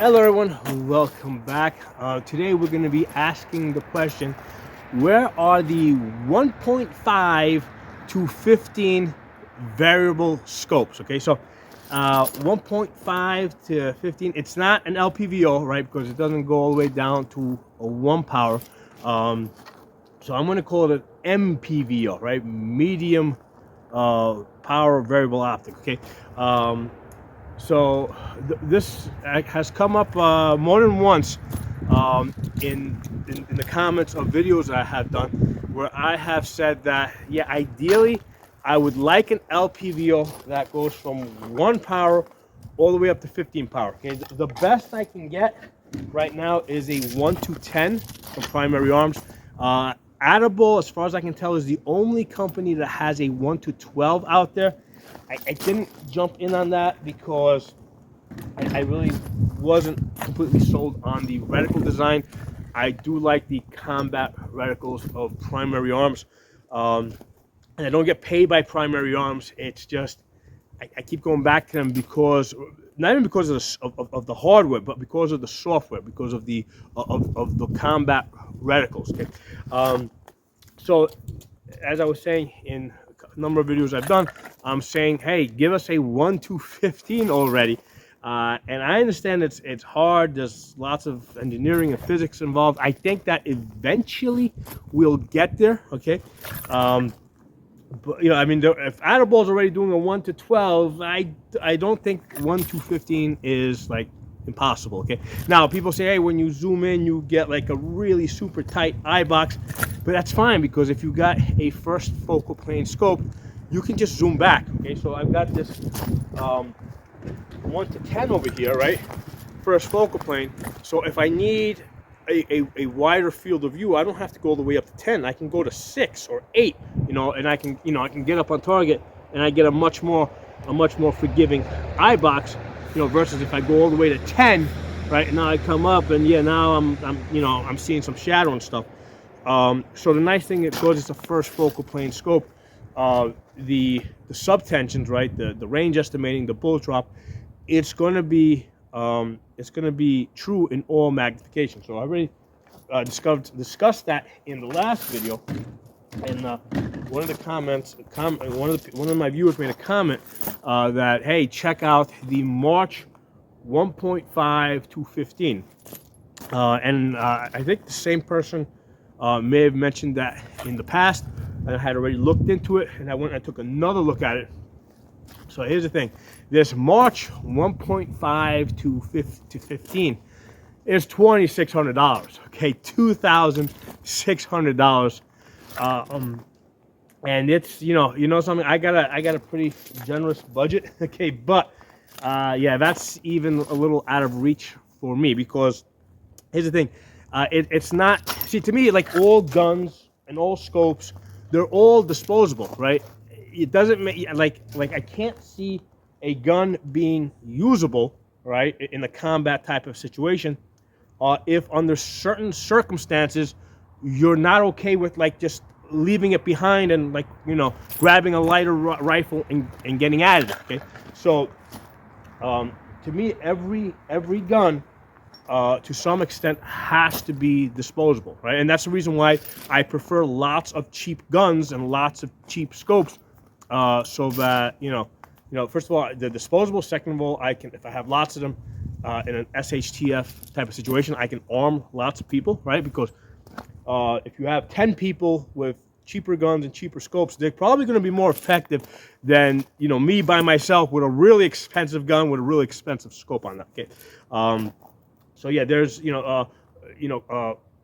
Hello everyone, welcome back. Today we're going to be asking the question, where are the 1.5 to 15 variable scopes? Okay, so 1.5 to 15, it's not an LPVO, right, because it doesn't go all the way down to a 1 power. So I'm going to call it an MPVO, right, medium power variable optic, okay? So this has come up more than once in the comments of videos I have done, where I have said that, yeah, ideally I would like an LPVO that goes from 1 power all the way up to 15 power. Okay, the best I can get right now is a 1 to 10 from Primary Arms. Adable, as far as I can tell, is the only company that has a 1 to 12 out there. I didn't jump in on that because I really wasn't completely sold on the reticle design. I do like the combat reticles of Primary Arms. And I don't get paid by Primary Arms. It's just I keep going back to them because not even because of the hardware, but because of the software, because of the combat reticles. Okay, so as I was saying in a number of videos I've done, I'm saying, hey, give us a 1 to 15 already. And I understand it's hard. There's lots of engineering and physics involved. I think that eventually we'll get there. Okay. But I mean, if Adable's already doing a 1 to 12, I don't think 1 to 15 is like impossible. Okay. Now people say, hey, when you zoom in, you get like a really super tight eye box, but that's fine because if you got a first focal plane scope, you can just zoom back. Okay. So I've got this 1 to 10 over here, right? First focal plane. So if I need a wider field of view, I don't have to go all the way up to 10. I can go to 6 or 8, and I can get up on target and I get a much more forgiving eye box, versus if I go all the way to 10, right? And now I come up and now I'm seeing some shadow and stuff. So the nice thing, because it's a first focal plane scope, the subtensions, right? The range estimating, the bullet drop, it's going to be true in all magnification. So I already discussed that in the last video, and one of the comments, one of my viewers made a comment that, hey, check out the March 1.5 to 15, and I think the same person may have mentioned that in the past, and I had already looked into it, and I went and I took another look at it. So here's the thing: this March 1.5 to 15 is $2,600. Okay, $2,600, and it's something. I got a pretty generous budget. Okay, but yeah, that's even a little out of reach for me because here's the thing: it's not. See, to me, like all guns and all scopes, they're all disposable, right? It doesn't make like I can't see a gun being usable, right, in a combat type of situation, if under certain circumstances you're not okay with like just leaving it behind and like grabbing a lighter rifle and getting at it. Okay, so to me, every gun to some extent has to be disposable, right? And that's the reason why I prefer lots of cheap guns and lots of cheap scopes, so that first of all, they're disposable. Second of all, I can, if I have lots of them in an SHTF type of situation, I can arm lots of people, right? Because if you have 10 people with cheaper guns and cheaper scopes, they're probably going to be more effective than me by myself with a really expensive gun with a really expensive scope on that. Okay. So yeah, there's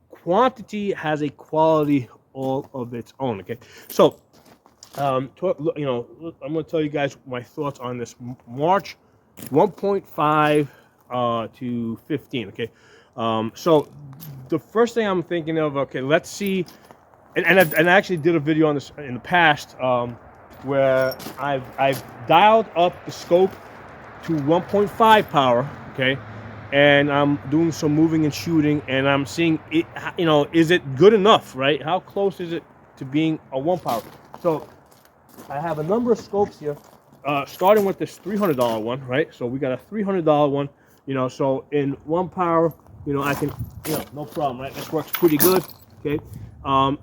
quantity has a quality all of its own. Okay, so I'm going to tell you guys my thoughts on this March 1.5 to 15. Okay, so the first thing I'm thinking of, okay, let's see, and I actually did a video on this in the past, where I've dialed up the scope to 1.5 power. Okay. And I'm doing some moving and shooting, and I'm seeing it. Is it good enough, right? How close is it to being a 1 power? So I have a number of scopes here, starting with this $300 one, right? So we got a $300 one You know, so in 1 power, you know, I can, you know, no problem, right? This works pretty good, okay?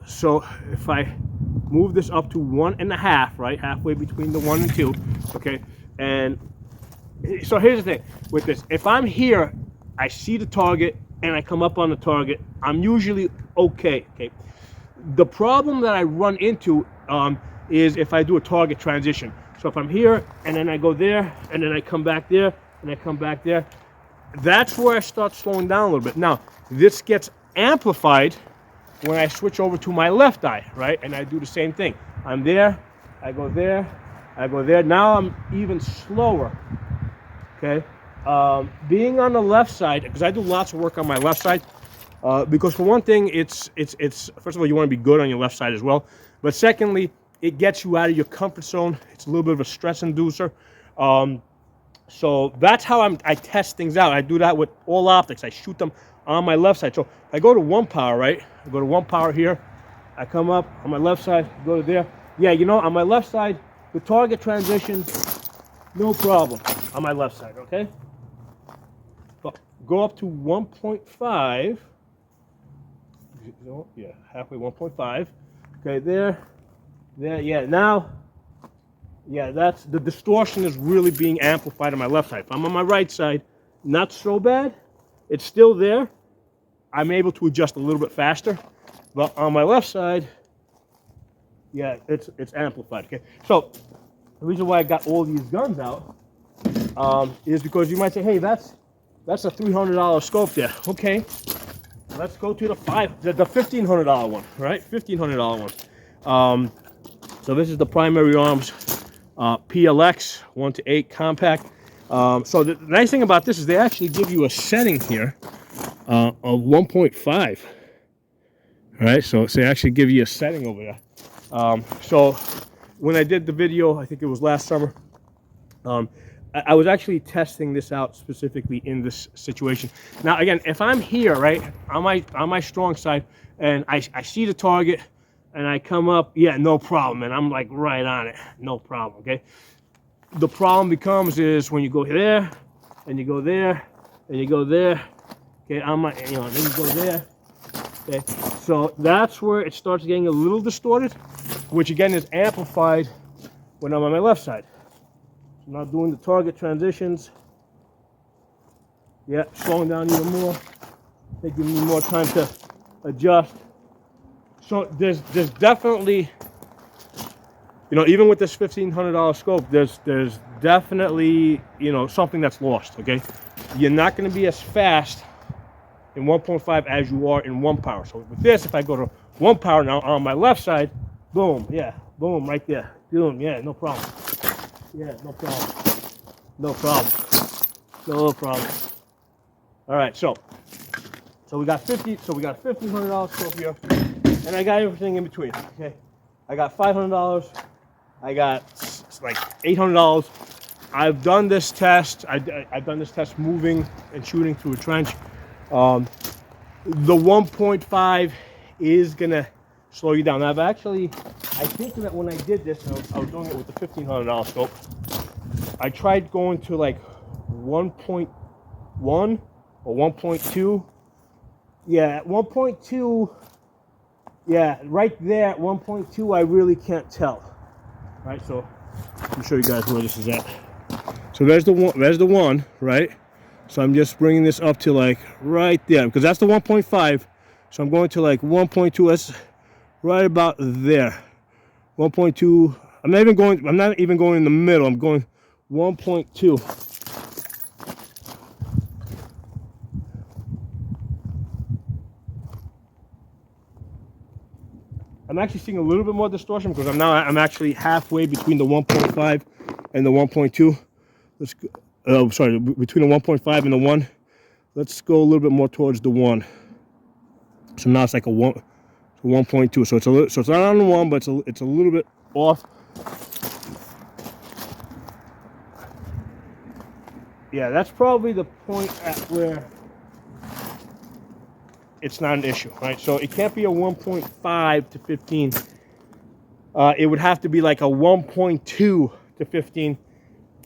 So if I move this up to 1.5, right? Halfway between the 1 and 2, okay? And so here's the thing with this. If I'm here, I see the target and I come up on the target, I'm usually okay, okay? The problem that I run into is if I do a target transition. So if I'm here and then I go there and then I come back there and I come back there, that's where I start slowing down a little bit. Now, this gets amplified when I switch over to my left eye, right? And I do the same thing. I'm there, I go there, I go there. Now I'm even slower, okay? Being on the left side, because I do lots of work on my left side, because for one thing, it's first of all, you want to be good on your left side as well. But secondly, it gets you out of your comfort zone. It's a little bit of a stress inducer. So that's how I test things out. I do that with all optics. I shoot them on my left side. So if I go to 1 power, right? I go to 1 power here. I come up on my left side, go to there. Yeah, you know, on my left side, the target transitions, no problem on my left side, okay? But go up to 1.5. Yeah, halfway 1.5. Okay, there, yeah, now, yeah, that's, the distortion is really being amplified on my left side. If I'm on my right side, not so bad. It's still there. I'm able to adjust a little bit faster. But on my left side, yeah, it's amplified, okay? So, the reason why I got all these guns out is because you might say, hey, that's a $300 scope there. Okay, let's go to the $1,500 one, right? $1,500 one. So this is the Primary Arms PLX 1-8 compact. So the nice thing about this is they actually give you a setting here of 1.5. All right, so they actually give you a setting over there. So when I did the video, I think it was last summer, I was actually testing this out specifically in this situation. Now, again, if I'm here, right, on my strong side, and I see the target, and I come up, yeah, no problem, and I'm like right on it, no problem, okay? The problem becomes is when you go there, and you go there, and you go there, okay, I'm like, you know, then you go there, okay? So that's where it starts getting a little distorted, which again is amplified when I'm on my left side. I'm not doing the target transitions. Yeah, slowing down even more, taking me more time to adjust. So there's definitely, you know, even with this $1,500 scope, there's definitely, you know, something that's lost, okay? You're not going to be as fast in 1.5 as you are in 1 power. So with this, if I go to 1 power now on my left side, boom, yeah, boom, right there. Boom, yeah, no problem. Yeah, no problem. No problem. No problem. All right, so we got $1,500 scope here. And I got everything in between, okay? I got $500, I got like $800. I've done this test. I've done this test moving and shooting through a trench. The 1.5 is gonna slow you down. I've actually, I think that when I did this, I was doing it with the $1,500 scope. I tried going to like 1.1 or 1.2. Yeah, at 1.2. Yeah, right there at 1.2, I really can't tell. All right, so let me show you guys where this is at. So there's the one, right? So I'm just bringing this up to like right there, because that's the 1.5. So I'm going to like 1.2. That's right about there. 1.2. I'm not even going in the middle. I'm going 1.2. I'm actually seeing a little bit more distortion because I'm actually halfway between the 1.5 and the 1.2. Let's go, sorry, between the 1.5 and the 1. Let's go a little bit more towards the 1. So now it's like a 1.2. So it's not on the 1, but it's a little bit off. Yeah, that's probably the point at where it's not an issue, right? So it can't be a 1.5 to 15. It would have to be like a 1.2 to 15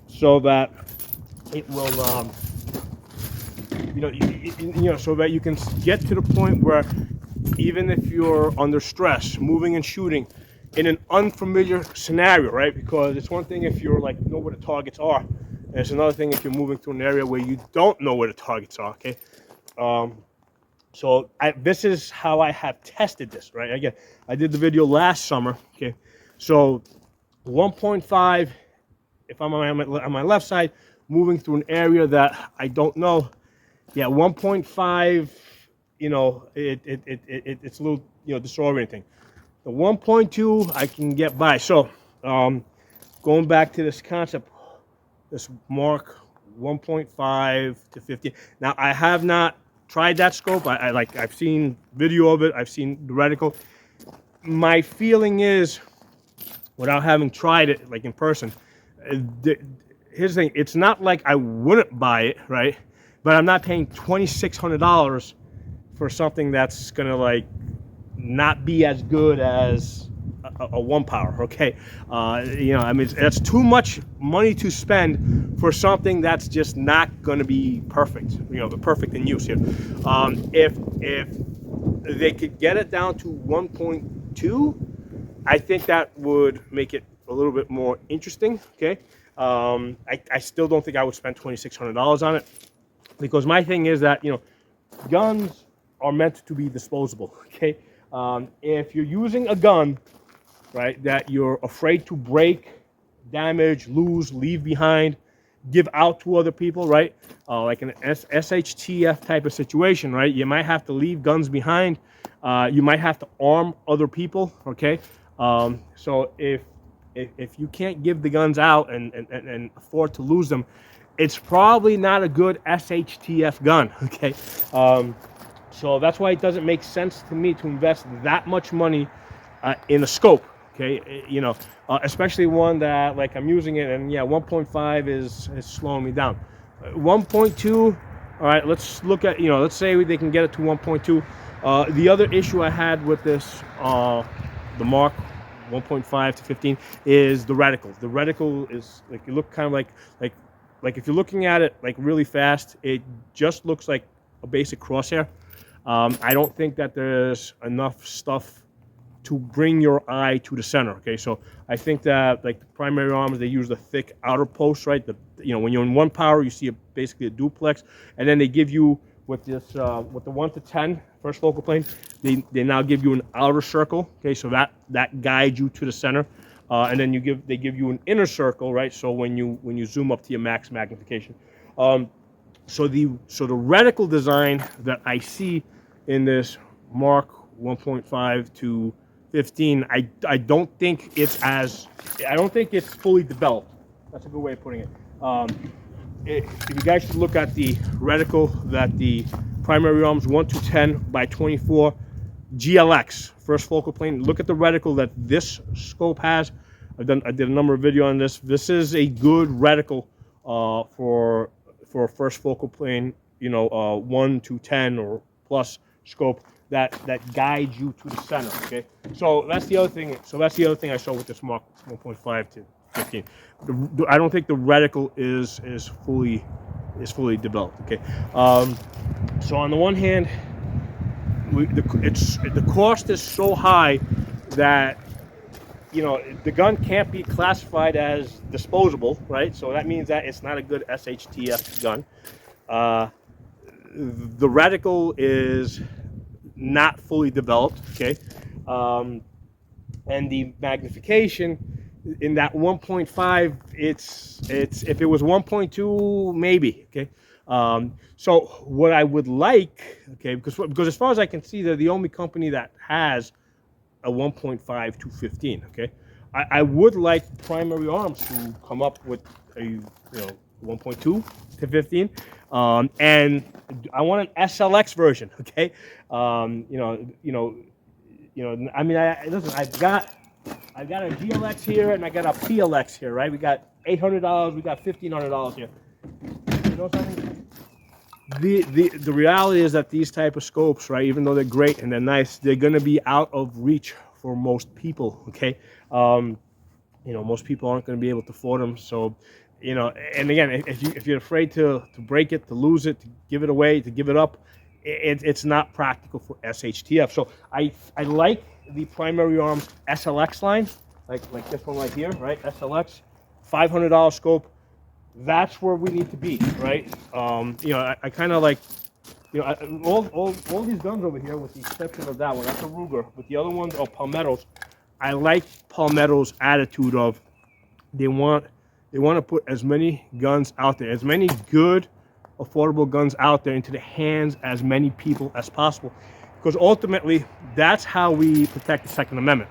so that it will so that you can get to the point where even if you're under stress, moving and shooting in an unfamiliar scenario, right? Because it's one thing if you're like know where the targets are, and it's another thing if you're moving to an area where you don't know where the targets are. Okay, so this is how I have tested this, right? Again, I did the video last summer. Okay, so 1.5. If I'm on my left side, moving through an area that I don't know, yeah, 1.5. It's a little disorienting. The 1.2 I can get by. So going back to this concept, this mark 1.5 to 15. Now I have not tried that scope. I've seen video of it. I've seen the reticle. My feeling is, without having tried it like in person, here's the thing. It's not like I wouldn't buy it, right? But I'm not paying $2,600 for something that's gonna like not be as good as a 1-power. Okay, I mean that's too much money to spend for something that's just not gonna be perfect. Perfect in use here. If they could get it down to 1.2, I think that would make it a little bit more interesting. Okay, I still don't think I would spend $2,600 on it, because my thing is that guns are meant to be disposable. Okay, if you're using a gun, right, that you're afraid to break, damage, lose, leave behind, give out to other people, right, like an SHTF type of situation, right, you might have to leave guns behind. You might have to arm other people. Okay, so if you can't give the guns out and afford to lose them, it's probably not a good SHTF gun. Okay, so that's why it doesn't make sense to me to invest that much money in a scope. Okay, especially one that like I'm using it, and yeah, 1.5 is slowing me down. 1.2, all right, let's look at, let's say they can get it to 1.2. The other issue I had with this, the Mark 1.5 to 15, is the reticle. The reticle is like, you look kind of like if you're looking at it like really fast, it just looks like a basic crosshair. I don't think that there's enough stuff to bring your eye to the center. Okay, so I think that like the primary arms, they use the thick outer post, right? When you're in 1-power, you see basically a duplex, and then they give you with this with the 1 to 10 first focal plane, they now give you an outer circle. Okay, so that guides you to the center, and then they give you an inner circle, right? So when you zoom up to your max magnification. So the reticle design that I see in this Mark 1.5 to 15, I don't think it's fully developed. That's a good way of putting it. If you guys should look at the reticle that the primary arms 1 to 10 by 24 GLX first focal plane. Look at the reticle that this scope has. I did a number of videos on this. This is a good reticle for first focal plane, 1 to 10 or plus scope that guides you to the center. Okay, so that's the other thing. I saw with this Mark 1.5 to 15. I don't think the reticle is fully developed. Okay, so on the one hand, the cost is so high that the gun can't be classified as disposable, right? So that means that it's not a good SHTF gun. The reticle is not fully developed, okay? And the magnification in that 1.5, it's if it was 1.2, maybe, okay? So what I would like, okay, because as far as I can see, they're the only company that has a 1.5 to 15. Okay, I would like Primary Arms to come up with a 1.2 to 15, and I want an SLX version. Okay, I mean, listen, I've got a GLX here and I got a PLX here, right? We got $800, we got $1,500 here. You know something? The reality is that these type of scopes, right, even though they're great and they're nice, they're going to be out of reach for most people. Okay, most people aren't going to be able to afford them. So you know, and again, if you're afraid to break it, to lose it, to give it away, to give it up, it's not practical for SHTF. So I like the Primary Arms SLX line, like this one right here, right? SLX, $500 scope. That's where we need to be, right? You know, I kind of like, you know, all these guns over here, with the exception of that one, that's a Ruger, but the other ones are Palmettos. I like Palmetto's attitude of they want to put as many guns out there, as many good, affordable guns out there into the hands as many people as possible, because ultimately that's how we protect the Second Amendment.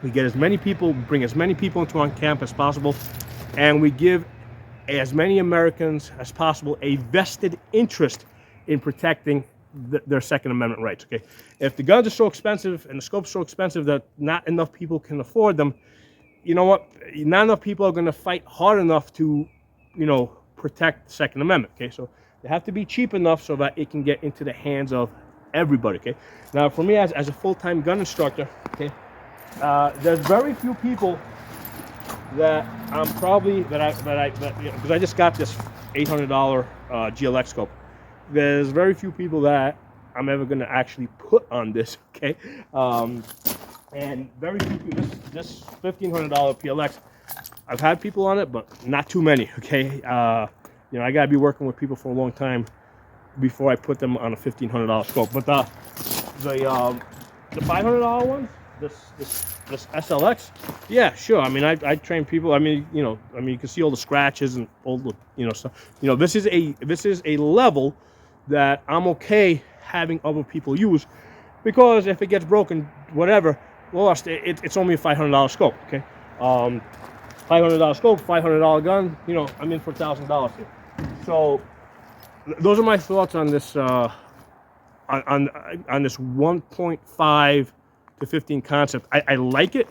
We get as many people, bring as many people into our camp as possible, and we give as many Americans as possible a vested interest in protecting their Second Amendment rights. Okay, if the guns are so expensive and the scopes so expensive that not enough people can afford them, you know what? Not enough people are going to fight hard enough to, you know, protect the Second Amendment. Okay, so they have to be cheap enough so that it can get into the hands of everybody. Okay, now for me as a full-time gun instructor, okay, there's very few people that I'm probably because you know, I just got this $800 GLX scope. There's very few people that I'm ever going to actually put on this. Okay. And very few people, this $1,500 PLX, I've had people on it, but not too many, okay? You know, I gotta be working with people for a long time before I put them on a $1,500 scope. But the $500 ones, this SLX, yeah, sure. I mean, I train people. I mean, you can see all the scratches and all the, you know, stuff. You know, this is a level that I'm okay having other people use, because if it gets broken, whatever, lost, it's only a $500 scope, okay? $500 scope, $500 gun, you know, I'm in for $1,000 here. So those are my thoughts on this on this 1.5 to 15 concept. I like it.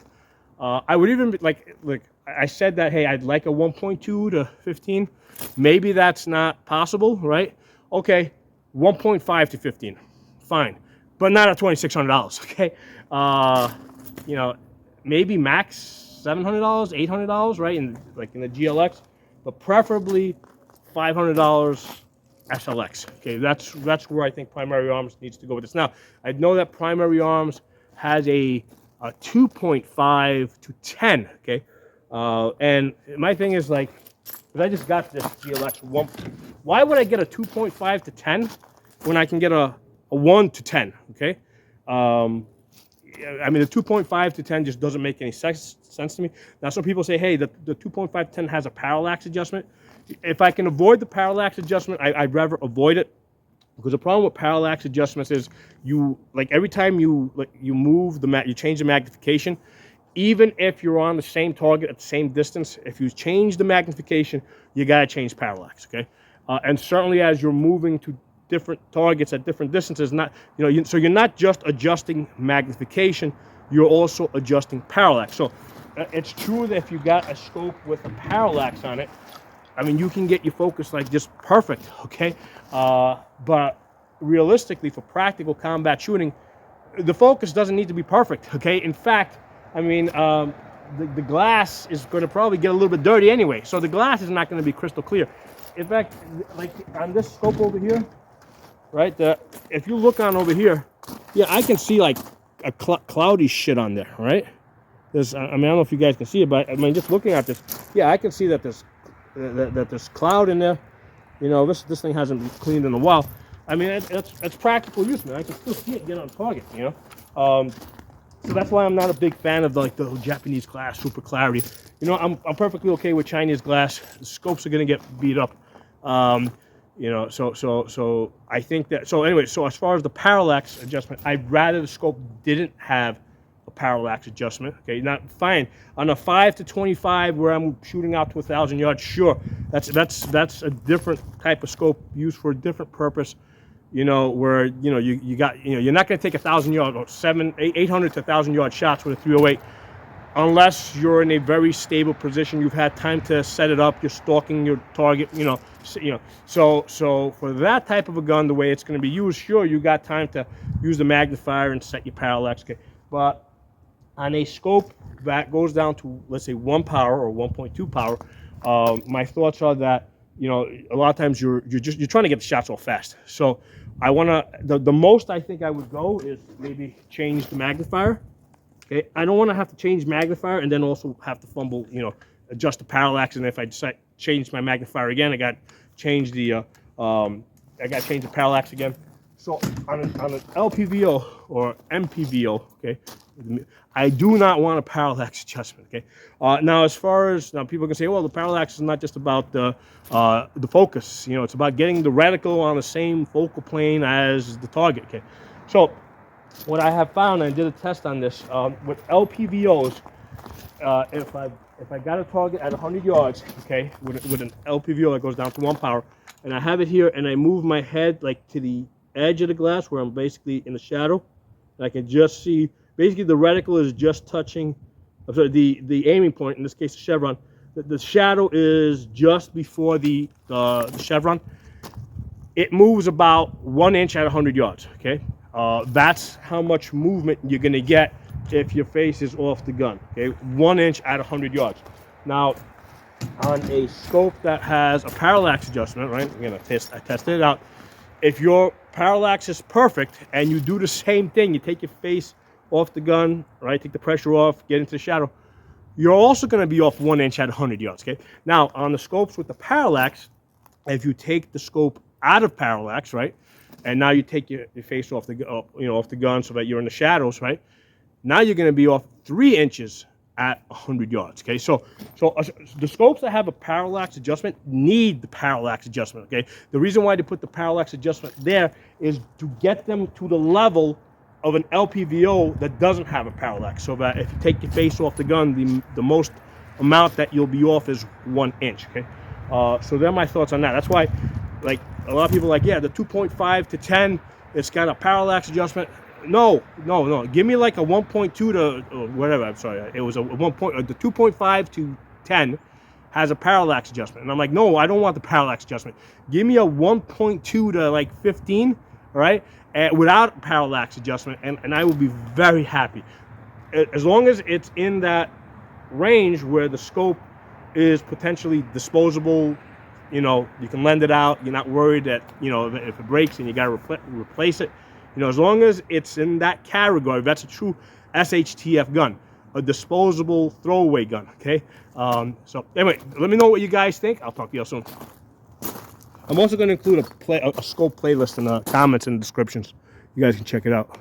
I would even like I said that, hey, I'd like a 1.2 to 15. Maybe that's not possible, right? Okay, 1.5 to 15, fine, but not at $2,600. Okay, you know, maybe max $700, $800, right? In the GLX, but preferably $500 SLX. Okay, that's where I think Primary Arms needs to go with this. Now, I know that Primary Arms has a 2.5 to 10. Okay, and my thing is like, because I just got this GLX one. Why would I get a 2.5 to 10 when I can get a 1 to 10? Okay. I mean, the 2.5 to 10 just doesn't make any sense to me. Now, some people say, hey, the 2.5 to 10 has a parallax adjustment. If I can avoid the parallax adjustment, I'd rather avoid it, because the problem with parallax adjustments is every time you move you change the magnification, even if you're on the same target at the same distance, if you change the magnification, you got to change parallax, okay? And certainly as you're moving to different targets at different distances, so you're not just adjusting magnification, you're also adjusting parallax. So it's true that if you got a scope with a parallax on it, I mean, you can get your focus like just perfect, okay? But realistically, for practical combat shooting, the focus doesn't need to be perfect, okay? In fact, I mean, the glass is going to probably get a little bit dirty anyway, so the glass is not going to be crystal clear. In fact, like on this scope over here, right, if you look on over here, yeah, I can see like a cloudy shit on there, right? There's, I mean, I don't know if you guys can see it, but I mean, just looking at this, yeah, I can see that there's cloud in there. You know, this thing hasn't been cleaned in a while. I mean, that's practical use, man. I can still see it get on target, you know. So that's why I'm not a big fan of the Japanese glass, super clarity. You know, I'm perfectly okay with Chinese glass. The scopes are gonna get beat up. You know, so I think that. So anyway, so as far as the parallax adjustment, I'd rather the scope didn't have a parallax adjustment. Okay, not fine on a 5 to 25 where I'm shooting out to 1,000 yards. Sure, that's a different type of scope used for a different purpose. You know, where you got, you're not going to take 1,000 yard or 800 to 1,000 yard shots with a 308 unless you're in a very stable position. You've had time to set it up. You're stalking your target. So for that type of a gun, the way it's going to be used, sure, you got time to use the magnifier and set your parallax. Okay, but on a scope that goes down to, let's say, 1 power or 1.2 power, My thoughts are that, you know, a lot of times you're trying to get the shots off fast. So I want to, the most I think I would go is maybe change the magnifier. Okay, I don't want to have to change magnifier and then also have to fumble, you know, adjust the parallax. And if I decide change my magnifier again, I got to change the parallax again. So on an LPVO or MPVO, okay, I do not want a parallax adjustment. Okay, now as far as now, people can say, well, the parallax is not just about the focus. You know, it's about getting the reticle on the same focal plane as the target. Okay, so what I have found, and I did a test on this with LPVOs. If I got a target at 100 yards, okay, with an LPVO that goes down to 1 power, and I have it here, and I move my head like to the edge of the glass where I'm basically in the shadow, and I can just see basically the reticle is just touching. I'm sorry, the aiming point, in this case the chevron. The shadow is just before the chevron. It moves about 1 inch at 100 yards. Okay, that's how much movement you're gonna get if your face is off the gun. Okay, 1 inch at 100 yards. Now, on a scope that has a parallax adjustment, right? Again, I tested it out. If your parallax is perfect and you do the same thing, you take your face off the gun, right? Take the pressure off, get into the shadow. You're also going to be off 1 inch at 100 yards. Okay. Now, on the scopes with the parallax, if you take the scope out of parallax, right, and now you take your face off the off the gun so that you're in the shadows, right? Now you're going to be off 3 inches at 100 yards. Okay, so the scopes that have a parallax adjustment need the parallax adjustment. Okay, the reason why they put the parallax adjustment there is to get them to the level of an LPVO that doesn't have a parallax, so that if you take your face off the gun, the most amount that you'll be off is 1 inch. Okay, so they're my thoughts on that. That's why, like, a lot of people are like, yeah, the 2.5 to 10, it's got a parallax adjustment. No. Give me like a 1.2 to whatever. I'm sorry. It was a 1 point. The 2.5 to 10 has a parallax adjustment, and I'm like, no, I don't want the parallax adjustment. Give me a 1.2 to like 15, all right, without parallax adjustment, and I will be very happy. As long as it's in that range where the scope is potentially disposable, you know, you can lend it out. You're not worried that, you know, if it breaks and you got to replace it. You know, as long as it's in that category, that's a true SHTF gun, a disposable throwaway gun. Okay. So anyway, let me know what you guys think. I'll talk to you all soon. I'm also going to include a scope playlist in the comments and the descriptions. You guys can check it out.